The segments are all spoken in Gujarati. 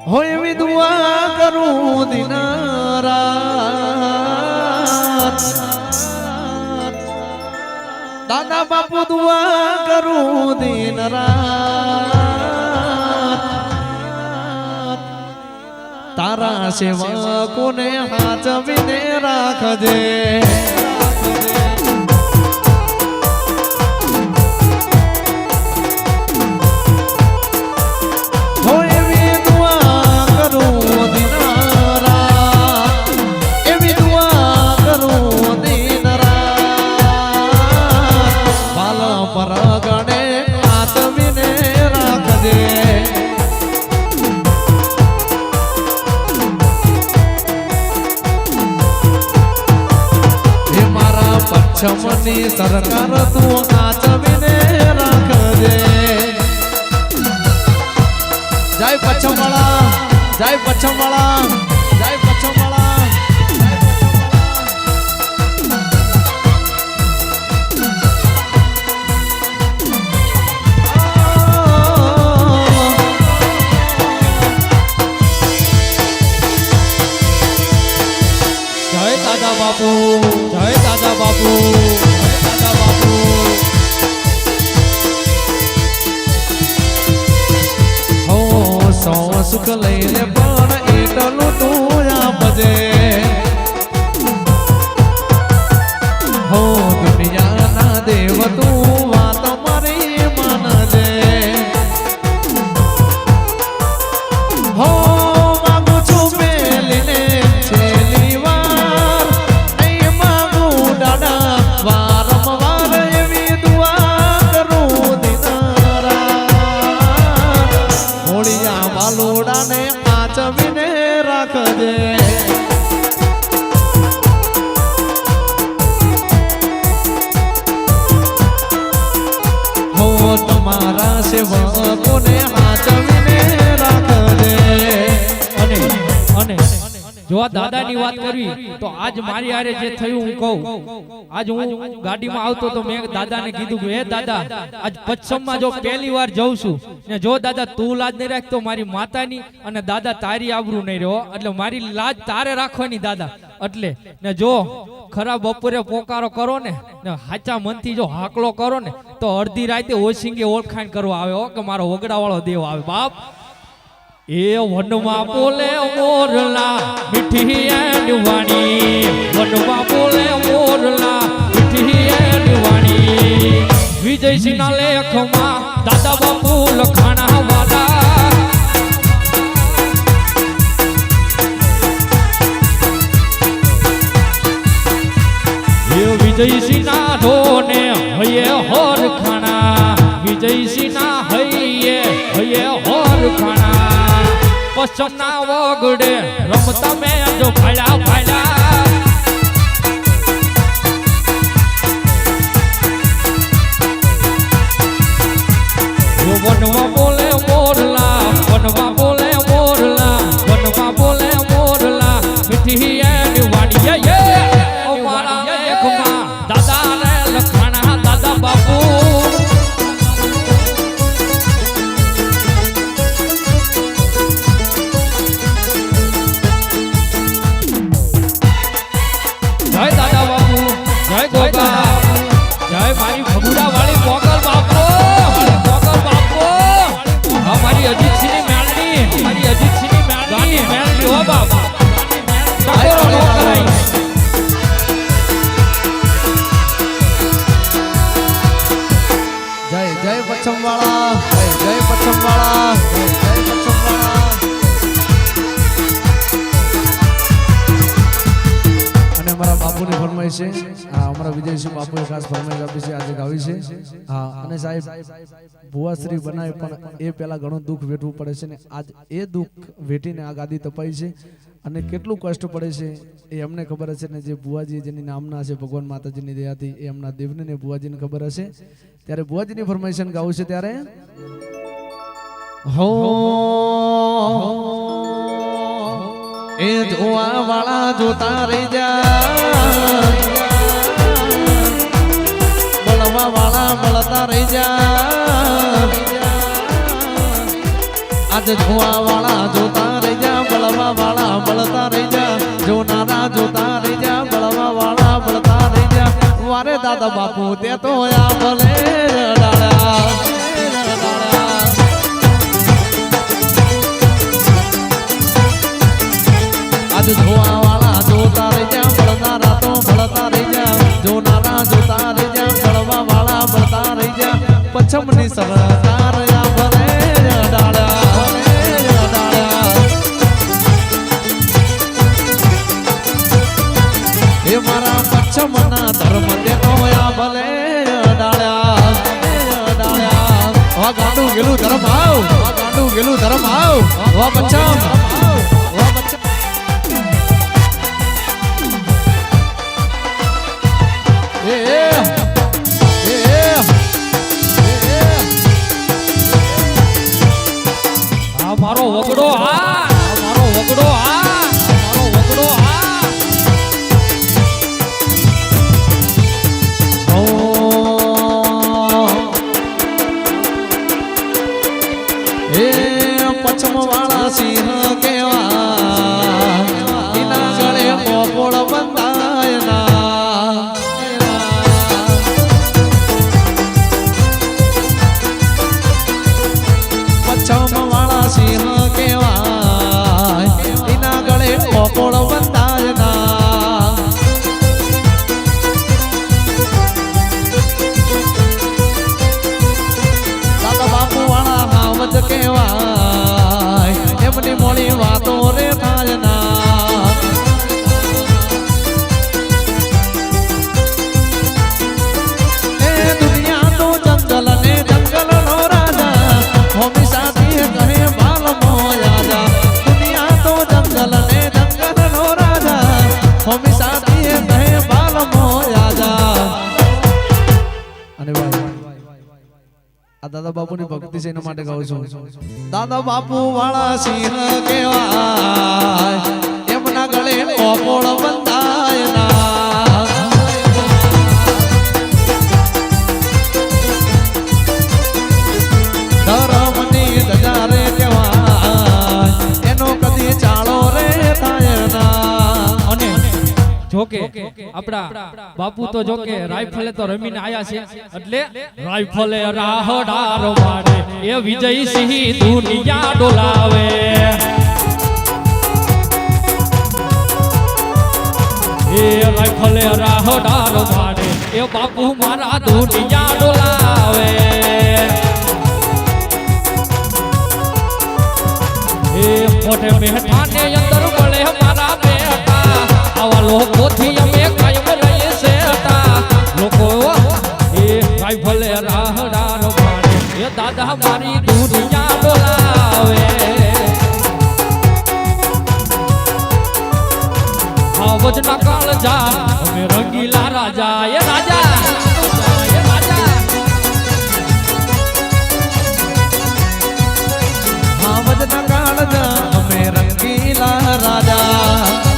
હોય એવી દુઆ કરું દિન રાત દાદા બાપુ દુઆ કરું દિન રાત તારા સેવકોને હાચવીને રાખજે છમની સરકાર તું સાચવીને રાખજે જય પછમવાળા જય પછમવાળા જય પછમવાળા જય દાદા બાપુ જય દાદા બાપુ દાદા બાપુ હો સો સુખ લઈને પણ એટલું તું આપજે હો દુનિયાના દેવ તું વાત મારી માનજે હો લોડાને આચવીને રાખજે હો તમારા સેવકોને આચવીને રાખજે અને જો આ દાદાની વાત કરવી તો આજ મારી હારે જે થયું હું કહું આજ હું ગાડીમાં આવતો તો મેં દાદાને કીધું કે હે દાદા આજ પચ્છમમાં જો પહેલી વાર જઉં છું ને જો દાદા તું લાજ નહીં રાખ તો મારી માતાની અને દાદા તારી આબરૂ નહીં રહો એટલે મારી લાજ તારે રાખવાની દાદા એટલે ને જો ખરાબ બપોરે પોકારો કરો ને હાચા મનથી જો હાકલો કરો ને તો અડધી રાતે ઓશિંગે ઓળખાણ કરવા આવે હો કે મારો વગડા વાળો દેવ આવે બાપ એ વનમાં બોલે મોરલા મીઠી એડવાણી વનમાં બોલે મોરલા મીઠી એડવાણી વિજયસિંહ ના લેખમાં દાદા બાપુ લખાણા વાલા એ વિજયસિંહ ના ધોને હૈયે હોર ખાણા વિજયસિંહ ના હૈયે હોર ખાણા પશ્ચમ ના વગડે રમતા મેં જો ફાળ્યા ફાળ્યા વનમાં બોલે મોરલા વનમાં બોલે મોરલા વનમાં બોલે મોરલા મીઠી એડવાણી અમારા લેખમાં દાદા રે લખાણા દાદા બાપુ જય દાદા બાપુ જય ગોગા જય મારી ભગુડા વાળી મોગલ બાપુ મોગલ બાપુ મારી અજીતસિંહની મેલડી મારી અજીતસિંહની મેલડી મેલડી હો બાપ ટકોરો નો કરાય જય જય પચ્છમવાળા જય પચ્છમવાળા જય પચ્છમવાળા અને અમારા બાપુની ફરમાઈશ છે અમારા વિજયસિંહ બાપુએ ખાસ ફરમાઈશ આપી છે આજે ગાવી છે હા અને સાહેબ ભુવાશ્રી બનાવે પણ એ પહેલા ઘણું દુઃખ વેઠવું પડે છે ને આજ એ દુઃખ વેઠીને આ ગાદી તપાઈ છે અને કેટલું કષ્ટ પડે છે એ અમને ખબર હશે ને જે બુવાજી જેની નામના છે ભગવાન માતાજીની દયાથી એ એમના દેવને ને બુવાજીને ખબર હશે ત્યારે બુવાજીની ફરમાઈશન ગાવું છે ત્યારે હો એ જોવા વાળા જોતા રહી જા મળવા વાળા મળતા રહી જા આજ જોવા વાળા જોતા દાદા બાપુ તે તો આ ભલે રડાળ્યા આજ જોવા વાળા જોતા રહી જા ભળનારા તો ભળતા રહી જા જોનારા જોતા રહી જા ભળવા વાળા ભળતા રહી જા પછમની સરકાર આ ભલે રડાળ્યા હે મારા પછમના ધર્મ દેતો આ ભલે ડાળ્યા વા ગાંડું ગેલું ધર્મ આવ વા ગાંડું ગેલું ધર્મ આવ વા પછમ વા પછમ આ મારો વગડો મારો વગડો મારો વગડો પછમ વાળા સિંહ કેવા એના ગળે મોપોળ બંધાયના પછમ વાળા સિંહ કેવા એના ગળે મોપોળ બંધાયના દાદા બાપુ વાળા હાવજ કેવાય એમની મોડી વાતો રે થાય ના એ દુનિયા તો જંગલ ને જંગલ નો રાજા હોમી સાથી કહે બાલ મોયા દુનિયા તો જંગલ ને જંગલ નો રાજા હોમી સાથી કહે બાલ મોયા અને આ દાદા બાપુની ભક્તિ છે એના માટે ગાઉં છું દાદા બાપુ વાળા સિંહ કેવાય એમના ગળે ઓપોળ બંધાયના ધર્મની ધજા રે કેવાય એનો કદી ચાળો રે થાય ના અને જોકે આપડા બાપુ તો જોકે રાઇફલે તો રમીને આયા છે એટલે રાઇફલે રાહડાર મારે એ વિજય સિંહ દુનિયા ડોલાવે એ રાઇફલે રાહડાર મારે એ બાપુ મારા દુનિયા ડોલાવે એ મોઢે બેઠાને અંદર મળે મારા બેટા આવા લોકોથી અમે કાયમ રહીએ છે લોકો એ રાઇફલે રાહડાર મારે એ દાદા મારી દુનિયા ડોલાવે આવજના કાળજા અમે રંગીલા રાજા એ રાજા એ રાજા આવજના કાળજા અમે રંગીલા રાજા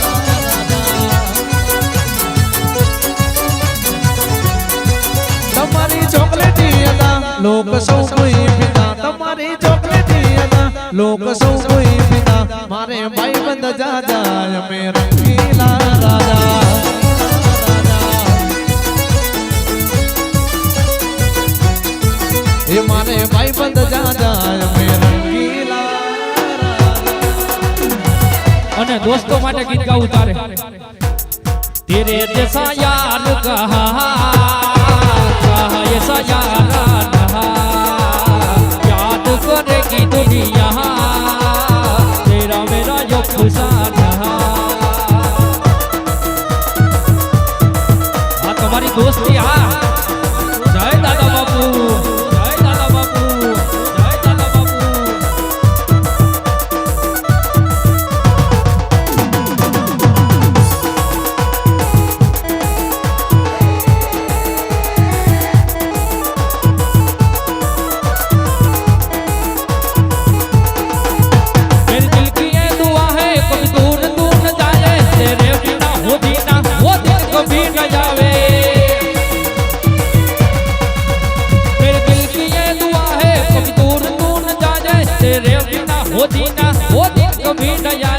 તમારી ચોકલેટી અદા લોક સૌ કોઈ પિતા તમારી ચોકલેટી અદા લોક સૌ કોઈ પિતા મારે ભાઈ બંધ જાજા અમે રંગીલા રાજા એ મારે ભાઈ બંધ જાજા અમે રંગીલા અને દોસ્તો માટે ગીત ગાવું તારે તેરે જૈસા યાર કહા ऐसा यार याद करेगी दुनिया तेरा मेरा जो खुशान हाँ तुम्हारी दोस्ती हाँ जय दादा बापू जय दादा बापू जय दादा बापू वो दिन कभी न